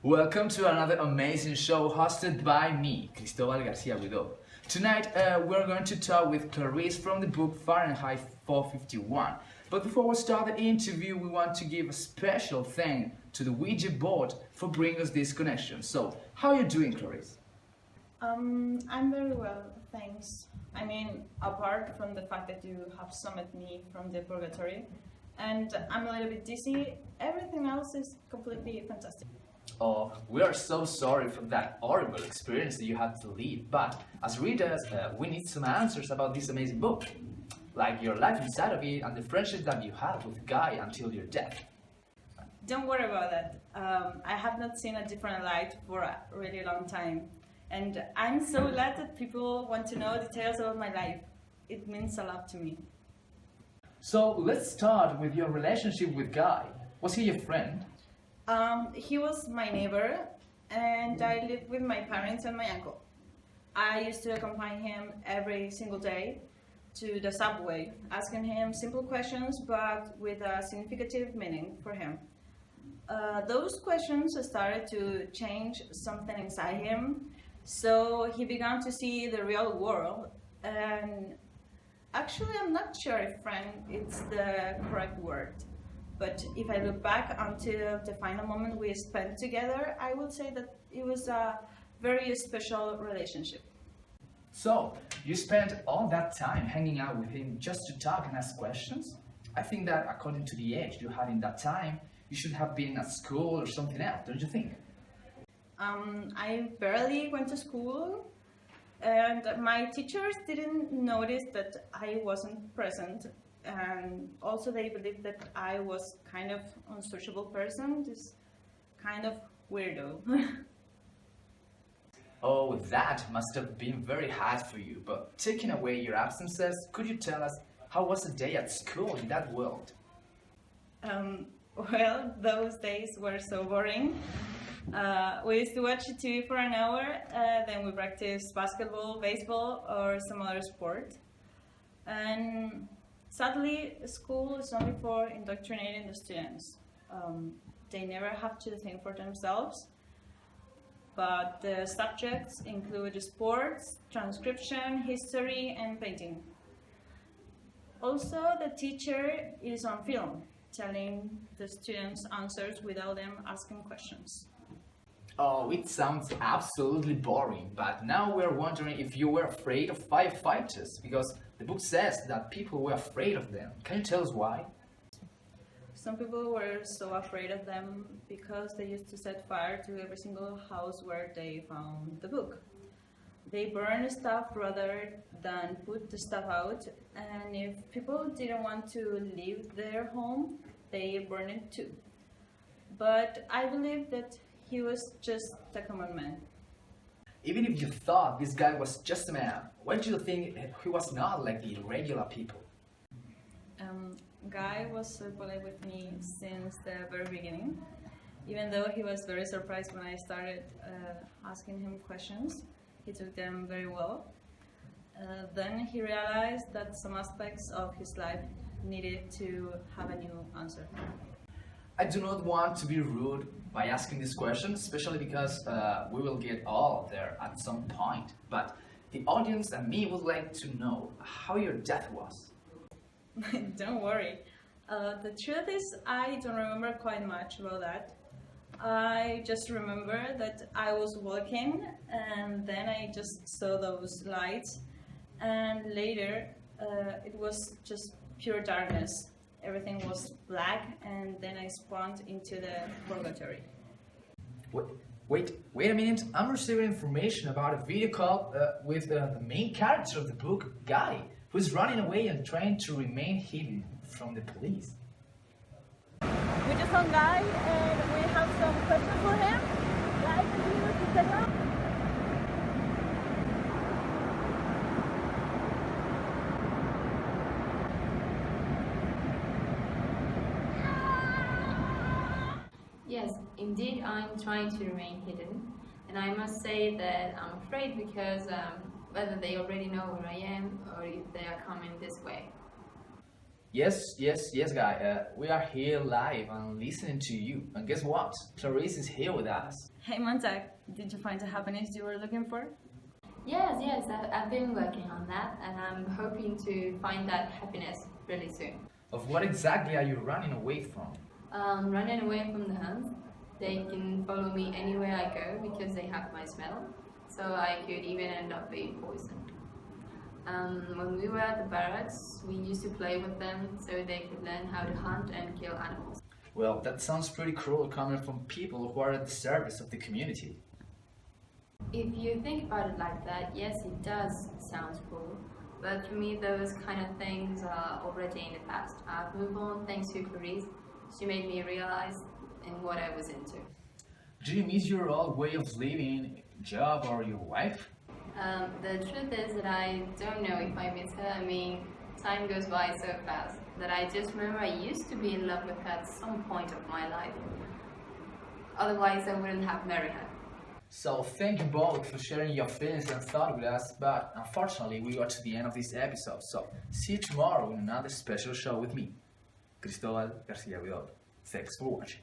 Welcome to another amazing show hosted by me, Cristóbal Garcia Guidó. Tonight we're going to talk with Clarice from the book Fahrenheit 451. But before we start the interview, we want to give a special thank to the Ouija board for bringing us this connection. So, how are you doing, Clarice? I'm very well, thanks. I mean, apart from the fact that you have summoned me from the purgatory, and I'm a little bit dizzy, everything else is completely fantastic. Oh, we are so sorry for that horrible experience that you had to live, but as readers, we need some answers about this amazing book, like your life inside of it and the friendship that you had with Guy until your death. Don't worry about that. I have not seen a different light for a really long time, and I'm so glad that people want to know details about my life. It means a lot to me. So let's start with your relationship with Guy. Was he your friend? He was my neighbor, and I lived with my parents and my uncle. I used to accompany him every single day to the subway, asking him simple questions but with a significant meaning for him. Those questions started to change something inside him, so he began to see the real world, and actually I'm not sure if friend is the correct word. But if I look back until the final moment we spent together, I would say that it was a very special relationship. So, you spent all that time hanging out with him just to talk and ask questions? I think that according to the age you had in that time, you should have been at school or something else, don't you think? I barely went to school, and my teachers didn't notice that I wasn't present. And also they believed that I was kind of unsociable person, this kind of weirdo. Oh, that must have been very hard for you, but taking away your absences, could you tell us how was a day at school in that world? Well, those days were so boring. We used to watch TV for an hour, then we practiced basketball, baseball, or some other sport. And sadly, school is only for indoctrinating the students. They never have to think for themselves, but the subjects include sports, transcription, history, and painting. Also, the teacher is on film, telling the students answers without them asking questions. Oh, it sounds absolutely boring, but now we're wondering if you were afraid of firefighters, because the book says that people were afraid of them. Can you tell us why? Some people were so afraid of them because they used to set fire to every single house where they found the book. They burned stuff rather than put the stuff out, and if people didn't want to leave their home, they burned it too. But I believe that he was just a common man. Even if you thought this guy was just a man, why do you think he was not like the regular people? Guy was so polite with me since the very beginning, even though he was very surprised when I started asking him questions. He took them very well. Then he realized that some aspects of his life needed to have a new answer. I do not want to be rude by asking this question, especially because we will get all there at some point. But the audience and me would like to know how your death was. Don't worry. The truth is, I don't remember quite much about that. I just remember that I was walking and then I just saw those lights, and later it was just pure darkness. Everything was black, and then I spawned into the purgatory. Wait a minute. I'm receiving information about a video call with the main character of the book, Guy, who's running away and trying to remain hidden from the police. We just found Guy, and we have some questions for him. Guy, can you repeat that now? Yes, indeed, I'm trying to remain hidden, and I must say that I'm afraid because whether they already know where I am or if they are coming this way. Yes, guy. We are here live and listening to you. And guess what? Clarice is here with us. Hey Montag, did you find the happiness you were looking for? Yes, I've been working on that, and I'm hoping to find that happiness really soon. Of what exactly are you running away from? Running away from the hunt. They can follow me anywhere I go because they have my smell, so I could even end up being poisoned. When we were at the barracks, we used to play with them so they could learn how to hunt and kill animals. Well, that sounds pretty cruel coming from people who are at the service of the community. If you think about it like that, yes, it does sound cruel. But for me, those kind of things are already in the past. I've moved on thanks to Clarice. She made me realize in what I was into. Do you miss your old way of living, job, or your wife? The truth is that I don't know if I miss her. I mean, time goes by so fast that I just remember I used to be in love with her at some point of my life. Otherwise, I wouldn't have married her. So thank you both for sharing your feelings and thoughts with us, but unfortunately we got to the end of this episode, so see you tomorrow in another special show with me, Cristóbal García Vidal. Thanks for watching.